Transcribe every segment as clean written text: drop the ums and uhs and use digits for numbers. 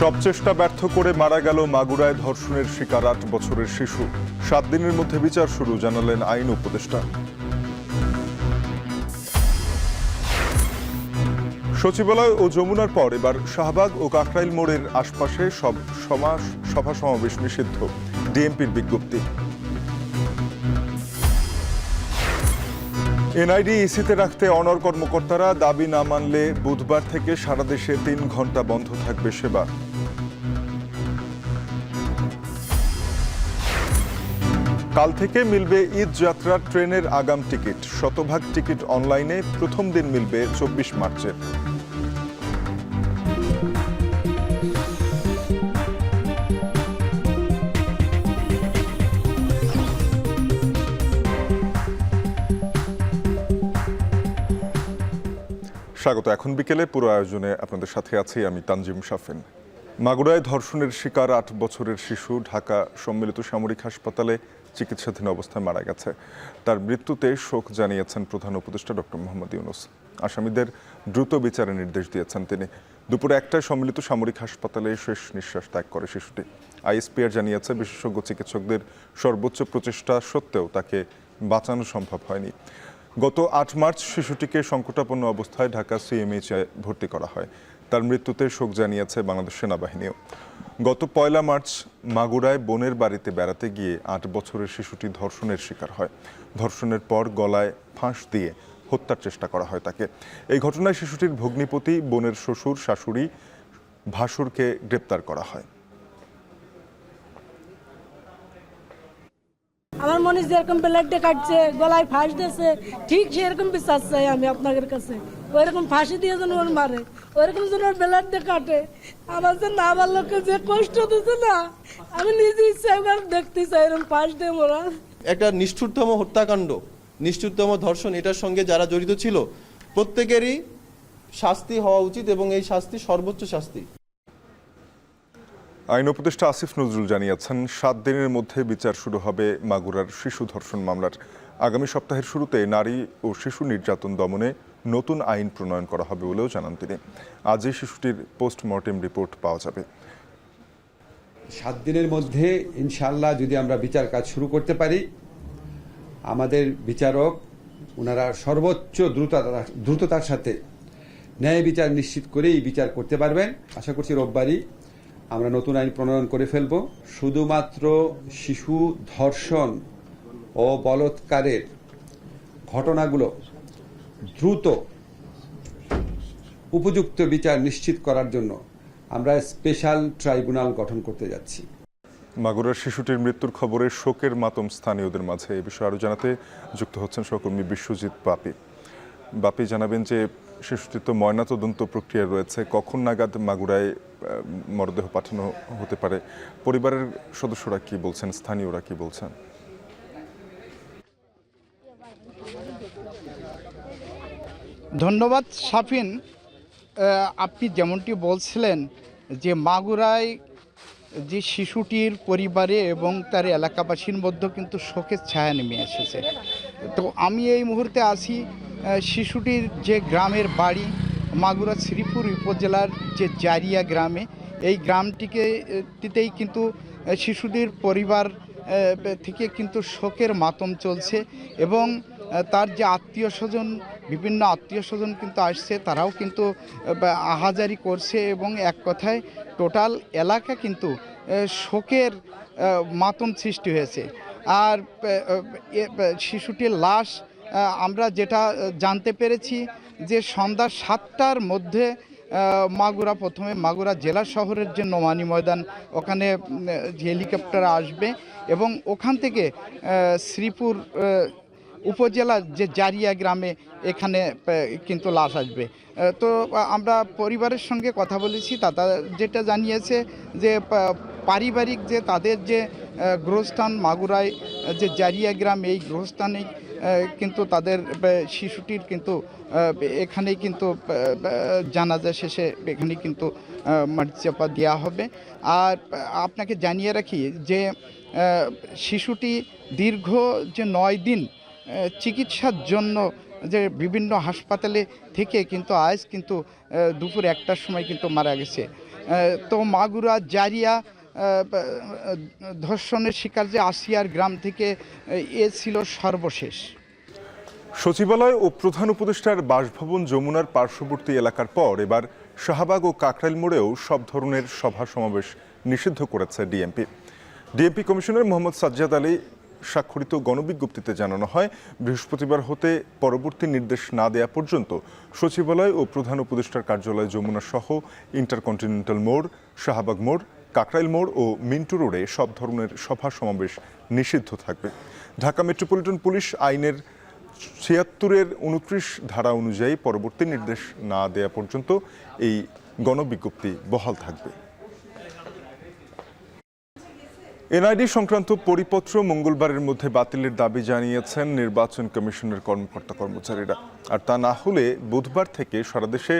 সব চেষ্টা ব্যর্থ করে মারা গেল মাগুরায় ধর্ষণের শিকার ৮ বছরের শিশু। ৭ দিনের মধ্যে বিচার শুরু, জানালেন আইন উপদেষ্টা। সচিবালয় ও যমুনার পর এবার শাহবাগ ও কাকরাইল মোড়ের আশপাশে সব সভা সমাবেশ নিষিদ্ধ, ডিএমপির বিজ্ঞপ্তি। এনআইডি ইসিতে রাখতে অনর কর্মকর্তারা, দাবি না মানলে বুধবার থেকে সারা দেশে ৩ ঘন্টা বন্ধ থাকবে সেবা। কাল থেকে মিলবে ঈদ যাত্রার ট্রেনের আগাম টিকিট, শতভাগ টিকিট অনলাইনে, প্রথম দিন মিলবে ২৪ মার্চে। স্বাগত। এখন বিকেলে পুরো আয়োজনে আপনাদের সাথে আছি আমি তানজিম শাফিন। মাগুরায় ধর্ষণের শিকার ৮ বছরের শিশু ঢাকা সম্মিলিত সামরিক হাসপাতালে চিকিৎসাধীন অবস্থায় মারা গেছে। তার মৃত্যুতে শোক জানিয়েছেন প্রধান উপদেষ্টা ডক্টর মোহাম্মদ ইউনূস। আসামিদের দ্রুত বিচারের নির্দেশ দিয়েছেন তিনি। দুপুরে ১টায় সম্মিলিত সামরিক হাসপাতালে শেষ নিঃশ্বাস ত্যাগ করে শিশুটি। আইএসপিআর জানিয়েছে, বিশেষজ্ঞ চিকিৎসকদের সর্বোচ্চ প্রচেষ্টা সত্ত্বেও তাকে বাঁচানো সম্ভব হয়নি। গত ৮ মার্চ শিশুটিকে সংকটাপন্ন অবস্থায় ঢাকা সিএমএইচে ভর্তি করা হয়। তার মৃত্যুতে শোক জানিয়েছে বাংলাদেশ সেনাবাহিনীও। গত ১ মার্চ মাগুরায় বোনের বাড়িতে বেড়াতে গিয়ে ৮ বছরের শিশুটি ধর্ষণের শিকার হয়। ধর্ষণের পর গলায় ফাঁস দিয়ে হত্যার চেষ্টা করা হয় তাকে। এই ঘটনায় শিশুটির ভগ্নিপতি, বোনের শ্বশুর, শাশুড়ি, ভাসুরকে গ্রেপ্তার করা হয়। আমার মনে যেরকম ব্লেডে কাটছে, গলায় ফাঁস দিয়েছে, ঠিক সেরকম বিচার চাই আমি আপনাদের কাছে। ওইরকম ফাঁসি দিয়ে যেন ওর মারে, ওইরকম যেন ওর ব্লেড দিয়ে কাটে। আমার যে না আমার লোককে যে কষ্ট দিচ্ছে না, আমি নিজে ইচ্ছা দেখতে চাই এরকম ফাঁস দিয়ে মোরা। একটা নিষ্ঠুরতম হত্যাকাণ্ড, নিষ্ঠুরতম ধর্ষণ, এটার সঙ্গে যারা জড়িত ছিল প্রত্যেকেরই শাস্তি হওয়া উচিত এবং এই শাস্তি সর্বোচ্চ শাস্তি। আইন উপদেষ্টা আসিফ নজরুল জানিয়েছেন, ৭ দিনের মধ্যে বিচার শুরু হবে মাগুরার শিশু ধর্ষণ মামলার। আগামী সপ্তাহের শুরুতে নারী ও শিশু নির্যাতন দমনে নতুন আইন প্রণয়ন করা হবে বলেও জানান তিনি। আজই শিশুটির পোস্টমর্টেম রিপোর্ট পাওয়া যাবে। ৭ দিনের মধ্যে ইনশাআল্লাহ যদি আমরা বিচার কাজ শুরু করতে পারি, আমাদের বিচারক ওনারা সর্বোচ্চ দ্রুততার সাথে ন্যায় বিচার নিশ্চিত করেই বিচার করতে পারবেন। আশা করছি রোববারই আমরা নতুন আইন প্রণয়ন করে ফেলব। শুধুমাত্র শিশু ধর্ষণ ও বলাৎকারের ঘটনাগুলো দ্রুত উপযুক্ত বিচার নিশ্চিত করার জন্য আমরা স্পেশাল ট্রাইব্যুনাল গঠন করতে যাচ্ছি। মাগুরার শিশুটির মৃত্যুর খবরে শোকের মাতম স্থানীয়দের মাঝে। এই বিষয়ে আরও জানাতে যুক্ত হচ্ছেন সহকর্মী বিশ্বজিৎ বাপি। বাপি, জানাবেন যে শিশুটির তো ময়নাতদন্ত প্রক্রিয়া রয়েছে, কখন নাগাদ মাগুরায় মরদেহ পাঠানো হতে পারে? পরিবারের সদস্যরা কি বলছেন, স্থানীয়রা কি বলছেন? ধন্যবাদ শাফিন। আপনি যেমনটি বলছিলেন যে মাগুরায় যে শিশুটির পরিবারে এবং তার এলাকাবাসীর মধ্যে কিন্তু শোকের ছায়া নেমে এসেছে। তো আমি এই মুহূর্তে আছি শিশুটির যে গ্রামের বাড়ি, মাগুরা শ্রীপুর উপজেলার যে জারিয়া গ্রামে। এই গ্রামটিতেই কিন্তু শিশুটির পরিবার থেকে কিন্তু শোকের মাতম চলছে এবং তার যে আত্মীয় স্বজন, বিভিন্ন আত্মীয় স্বজন কিন্তু আসছে, তারাও কিন্তু আহাজারি করছে এবং এক কথায় টোটাল এলাকা কিন্তু শোকের মাতম সৃষ্টি হয়েছে। আর শিশুটির লাশ আমরা যেটা জানতে পেরেছি যে সন্ধ্যা ৭টার মধ্যে প্রথমে মাগুরা জেলা শহরের যে নোমানী ময়দান, ওখানে হেলিকপ্টার আসবে এবং ওখান থেকে শ্রীপুর উপজেলার যে জারিয়া গ্রামে এখানে কিন্তু লাশ আসবে। তো আমরা পরিবারের সঙ্গে কথা বলেছি, তারা যেটা জানিয়েছে যে পারিবারিক যে তাদের যে গৃহস্থান মাগুরায় যে জারিয়া গ্রাম, এই গৃহস্থানেই কিন্তু তাদের শিশুটির কিন্তু এখানেই কিন্তু জানাজা শেষে এখানেই কিন্তু মাটিচাপা দেওয়া হবে। আর আপনাকে জানিয়ে রাখি যে শিশুটি দীর্ঘ যে ৯ দিন চিকিৎসার জন্য যে বিভিন্ন হাসপাতালে থেকে কিন্তু আজ কিন্তু দুপুর ১টার সময় কিন্তু মারা গেছে। তো মাগুরা জারিয়া ধর্ষণের শিকার যে আসিয়ার গ্রাম থেকে এ ছিল সর্বশেষ। সচিবালয় ও প্রধান উপদেষ্টার বাসভবন যমুনার পার্শ্ববর্তী এলাকার পর এবার শাহবাগ ও কাকরাইল মোড়েও সব ধরনের সভা সমাবেশ নিষিদ্ধ করেছে ডিএমপি কমিশনার মোহাম্মদ সাজ্জাদ আলী স্বাক্ষরিত গণবিজ্ঞপ্তিতে জানানো হয়, বৃহস্পতিবার হতে পরবর্তী নির্দেশ না দেয়া পর্যন্ত সচিবালয় ও প্রধান উপদেষ্টার কার্যালয় যমুনা সহ ইন্টারকন্টিনেন্টাল মোড়, শাহবাগ মোড়, কাকরাইল মোড় ও মিন্টু রোডে সব ধরনের সভা সমাবেশ নিষিদ্ধ থাকবে। ঢাকা মেট্রোপলিটন পুলিশ আইনের ৭৬-এর ২৯ ধারা অনুযায়ী পরবর্তী নির্দেশ না দেয়া পর্যন্ত এই গণবিজ্ঞপ্তি বহাল থাকবে। এনআইডি সংক্রান্ত পরিপত্র মঙ্গলবারের মধ্যে বাতিলের দাবি জানিয়েছেন নির্বাচন কমিশনের কর্মকর্তা কর্মচারীরা। আর তা না হলে বুধবার থেকে সারা দেশে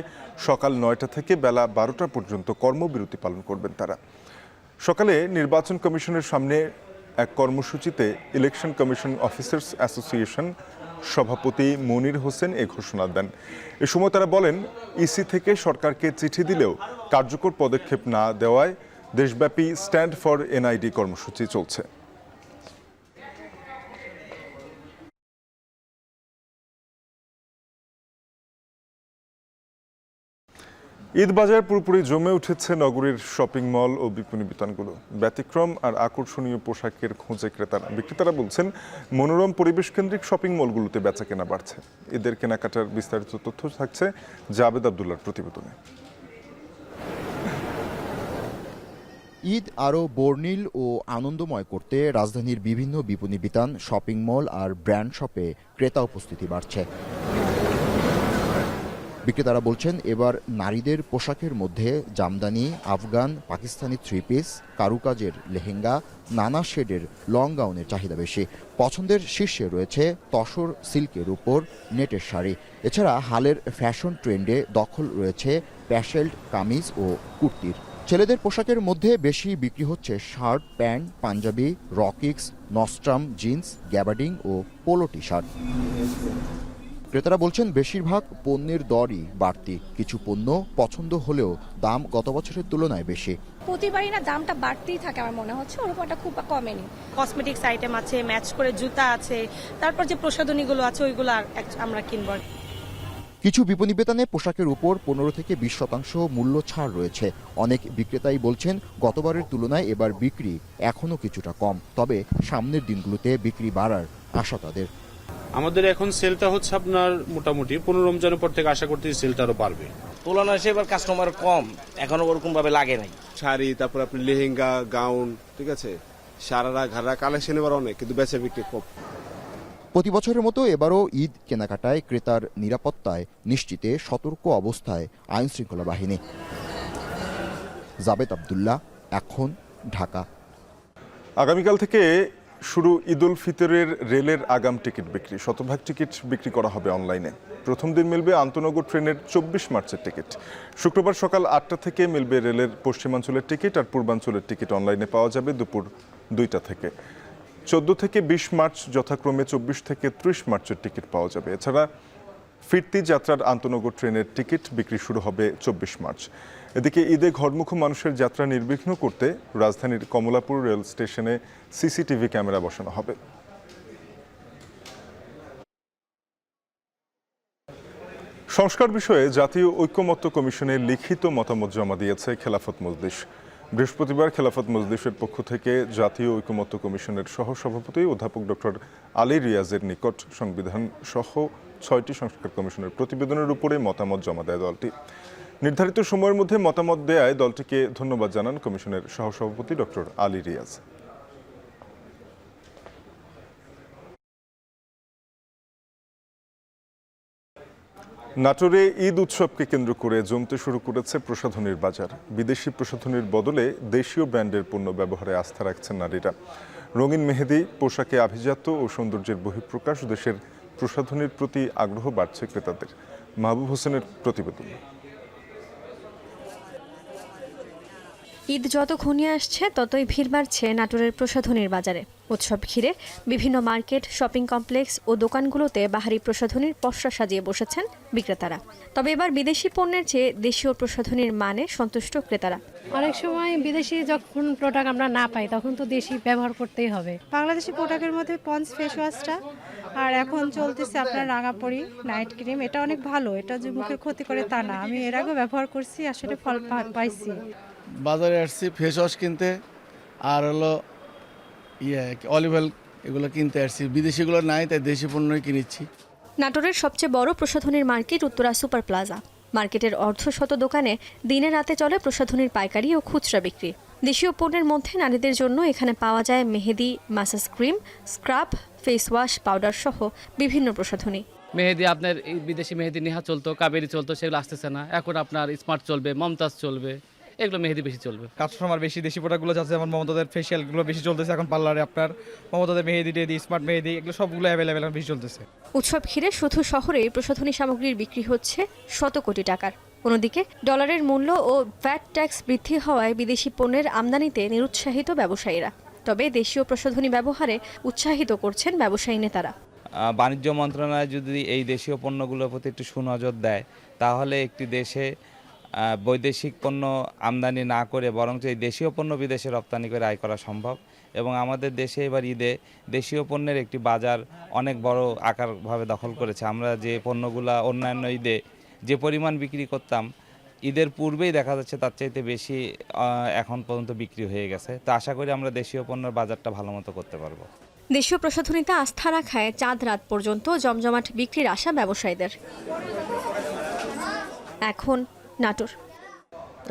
সকাল ৯টা থেকে বেলা ১২টা পর্যন্ত কর্মবিরতি পালন করবেন তারা। সকালে নির্বাচন কমিশনের সামনে এক কর্মসূচিতে ইলেকশন কমিশন অফিসার্স অ্যাসোসিয়েশন সভাপতি মনির হোসেন এ ঘোষণা দেন। এ সময় তারা বলেন, ইসি থেকে সরকারকে চিঠি দিলেও কার্যকর পদক্ষেপ না দেওয়ায় দেশব্যাপী স্ট্যান্ড ফর এনআইডি কর্মসূচি চলছে। ঈদ বাজার পুরোপুরি জমে উঠেছে নগরীর শপিং মল ও বিপণী বিতানগুলো। ব্যতিক্রম আর আকর্ষণীয় পোশাকের খোঁজে বিক্রেতারা বলছেন, মনোরম পরিবেশ কেন্দ্রিক শপিং মলগুলোতে বেচাকেনা বাড়ছে। ঈদের কেনাকাটার বিস্তারিত তথ্য থাকছে জাবেদ আবদুল্লাহর প্রতিবেদনে। ঈদ আরও বর্ণিল ও আনন্দময় করতে রাজধানীর বিভিন্ন বিপণী বিতান, শপিং মল আর ব্র্যান্ড শপে ক্রেতা উপস্থিতি বাড়ছে। বিক্রেতারা বলছেন, এবার নারীদের পোশাকের মধ্যে জামদানি, আফগান, পাকিস্তানি থ্রি পিস, কারুকাজের লেহেঙ্গা, নানা শেডের লং গাউনের চাহিদা বেশি। পছন্দের শীর্ষে রয়েছে তসর সিল্কের উপর নেটের শাড়ি। এছাড়া হালের ফ্যাশন ট্রেন্ডে দখল রয়েছে প্যাশেল্ট কামিজ ও কুর্তির। ছেলেদের পোশাকের মধ্যে বেশি বিক্রি হচ্ছে শার্ট, প্যান্ট, পাঞ্জাবি, রকিক্স, নস্ট্রাম, জিন্স, গ্যাবার্ডিং ও পোলো টি শার্ট। ক্রেতারা বলছেন, বেশিরভাগ পণ্যের দরই বাড়তি। কিছু পণ্য পছন্দ হলেও দাম গত বছরের তুলনায় বেশি। প্রতিবারই না দামটা বাড়তেই থাকে আমার মনে হচ্ছে, ওরকমটা খুব কমেনি। কসমেটিক্স আইটেম আছে, ম্যাচ করে জুতা আছে, তারপর যে প্রসাধনীগুলো আছে ওইগুলো আমরা কিনব। কিছু বিপণী বিতানে পোশাকের উপর ১৫ থেকে ২০% মূল্য ছাড় রয়েছে। অনেক বিক্রেতাই বলছেন, গতবারের তুলনায় এবার বিক্রি এখনও কিছুটা কম, তবে সামনের দিনগুলোতে বিক্রি বাড়ার আশা তাদের। আমাদের এখন সেলটা হচ্ছে আপনার মোটামুটি ১৫ রমজানের পর থেকে আশা করতেছি সেলটা আরো বাড়বে। তুলনায় এবার কাস্টমার কম, এখনো ওরকম ভাবে লাগে নাই। শাড়ি, তারপর আপনি লেহেঙ্গা, গাউন, ঠিক আছে, সারারা ঘাড়া কালেকশন এবার অনেক, কিন্তু বেচা বিক্রি কম। প্রতি বছরের মতো এবারও ঈদ কেনাকাটায় ক্রেতার নিরাপত্তায় নিশ্চিতে সতর্ক অবস্থায় আইন শৃঙ্খলা বাহিনী। জাবেদ আবদুল্লাহ, এখন, ঢাকা। আগামীকাল থেকে শুরু ঈদ উল ফিতরের রেলের আগাম টিকিট বিক্রি। শতভাগ টিকিট বিক্রি করা হবে অনলাইনে। প্রথম দিন মিলবে আন্তনগর ট্রেনের ২৪ মার্চের টিকিট। শুক্রবার সকাল ৮টা থেকে মিলবে রেলের পশ্চিমাঞ্চলের টিকিট, আর পূর্বাঞ্চলের টিকিট অনলাইনে পাওয়া যাবে দুপুর ২টা থেকে। ১৪ থেকে ২০ মার্চ যথাক্রমে ২৪ থেকে ৩০ মার্চের টিকিট পাওয়া যাবে। এছাড়া ফিরতি যাত্রার আন্তনগর ট্রেনের টিকিট বিক্রি শুরু হবে ২৪ মার্চ। এদিকে ঈদে ঘরমুখ মানুষের যাত্রা নির্বিঘ্ন করতে রাজধানীর কমলাপুর রেল স্টেশনে সিসিটিভি ক্যামেরা বসানো হবে। সংস্কার বিষয়ে জাতীয় ঐকমত্য কমিশনে লিখিত মতামত জমা দিয়েছে খেলাফত মজলিস। বৃহস্পতিবার খেলাফত মজলিসের পক্ষ থেকে জাতীয় ঐকমত্য কমিশনের সহসভাপতি অধ্যাপক ডক্টর আলী রিয়াজের নিকট সংবিধান সহ ৬টি সংস্কার কমিশনের প্রতিবেদনের উপরে মতামত জমা দেয় দলটি। নির্ধারিত সময়ের মধ্যে মতামত দেয়ায় দলটিকে ধন্যবাদ জানান কমিশনের সহসভাপতি ডক্টর আলী রিয়াজ। নাটোরে ঈদ উৎসবকে কেন্দ্র করে জমতে শুরু করেছে প্রসাধনীর বাজার। বিদেশি প্রসাধনীর বদলে দেশীয় ব্র্যান্ডের পণ্য ব্যবহারে আস্থা রাখছেন নারীরা। রঙিন মেহেদি, পোশাকে আভিজাত্য ও সৌন্দর্যের বহিঃপ্রকাশ, দেশের প্রসাধনীর প্রতি আগ্রহ বাড়ছে ক্রেতাদের। মাহবুব হোসেনের প্রতিবেদন। ঈদ যত ঘনিয়ে আসছে ততই ভিড় বাড়ছে নাটোরের প্রসাধনীর বাজারে। উৎসব ঘিরে বিভিন্ন মার্কেট, শপিং কমপ্লেক্স ও দোকানগুলোতে বাহারি প্রসাধনীর পসরা সাজিয়ে বসেছেন বিক্রেতারা। তবে এবার বিদেশি পণ্যের চেয়ে দেশীয় প্রসাধনীর মানে সন্তুষ্ট ক্রেতারা। অনেক সময় বিদেশি যখন প্রোডাক্ট আমরা না পাই তখন তো দেশি ব্যবহার করতেই হবে। বাংলাদেশি প্রোডাক্টের মধ্যে পন্স ফেস ওয়াশটা আর এখন চলতেছে আপনার রাঙাপড়ি নাইট ক্রিম, এটা অনেক ভালো। এটা যে মুখের ক্ষতি করে তা না, আমি এর আগেও ব্যবহার করছি, আসলে ফল পাইছি। বাজারে আসছি ফেস ওয়াশ কিনতে, আর হলো অলিভ অয়েল এগুলো কিনতে আসছি। বিদেশিগুলো নাই, তাই দেশি পণ্যই কিনেছি। নাটোরের সবচেয়ে বড় প্রসাধনীর মার্কেট উত্তরা সুপার প্লাজা। মার্কেটের অর্ধশত দোকানে দিনে রাতে চলে প্রসাধনীর পাইকারি ও খুচরা বিক্রি। দেশীয় পণ্যের মধ্যে নারীদের জন্য এখানে পাওয়া যায় mehndi, massage cream, scrub, face wash, powder সহ বিভিন্ন প্রসাধনী। মেহেদি আপনার বিদেশি মেহেদি নেহা চলতো, কাবেরি চলতো, সেগুলো আসতেছে না। এখন আপনার স্মার্ট চলবে, মমতাজ চলবে, এগুলো মেহেদি বেশি চলবে। কাস্টমার বেশি দেশি প্রোডাক্টগুলো যাচ্ছে, যেমন মমতাজের ফেশিয়ালগুলো বেশি চলতেছে এখন পার্লারে। আপনার মমতাজের মেহেদি টেদি, স্মার্ট মেহেদি, এগুলো সবগুলো অ্যাভেলেবেল বেশি চলতেছে। উৎসব ঘিরে শুধু শহরে প্রসাধনী সামগ্রীর বিক্রি হচ্ছে শত কোটি টাকার। অন্যদিকে ডলারের মূল্য ও ভ্যাট ট্যাক্স বৃদ্ধি হওয়ায় বিদেশি পণ্যের আমদানিতে নিরুৎসাহিত ব্যবসায়ীরা। তবে দেশীয় প্রসাধনী ব্যবহারে উৎসাহিত করছেন ব্যবসায়ী নেতারা। বাণিজ্য মন্ত্রণালয় যদি এই দেশীয় পণ্যগুলোর প্রতি একটু সুনজর দেয়, তাহলে একটি দেশে বৈদেশিক পণ্য আমদানি না করে বরঞ্চ এই দেশীয় পণ্য বিদেশে রপ্তানি করে আয় করা সম্ভব। এবং আমাদের দেশে এবার ঈদে দেশীয় পণ্যের একটি বাজার অনেক বড় আকারভাবে দখল করেছে। আমরা যে পণ্যগুলো অন্যান্য ঈদে যে পরিমাণ বিক্রি করতাম, ঈদের পূর্বেই দেখা যাচ্ছে তার চাইতে বেশি এখন পর্যন্ত বিক্রি হয়ে গেছে। তো আশা করি আমরা দেশীয় পণ্যের বাজারটা ভালো মতো করতে পারবো। দেশীয় প্রসাধনীতে আস্থা রাখায় চাঁদ রাত পর্যন্ত জমজমাট বিক্রির আশা ব্যবসায়ীদের। এখন নাটোর।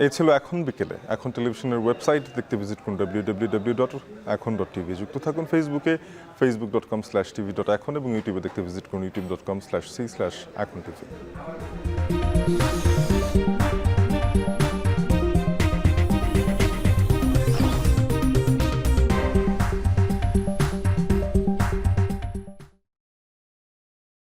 এই ছিল এখন বিকেলে। এখন টেলিভিশনের ওয়েবসাইট দেখতে ভিজিট করুন www.ekon.tv। যুক্ত থাকুন ফেসবুকে facebook.com/tv.ekon এবং ইউটিউবে দেখতে ভিজিট করুন youtube.com/c/ekontv।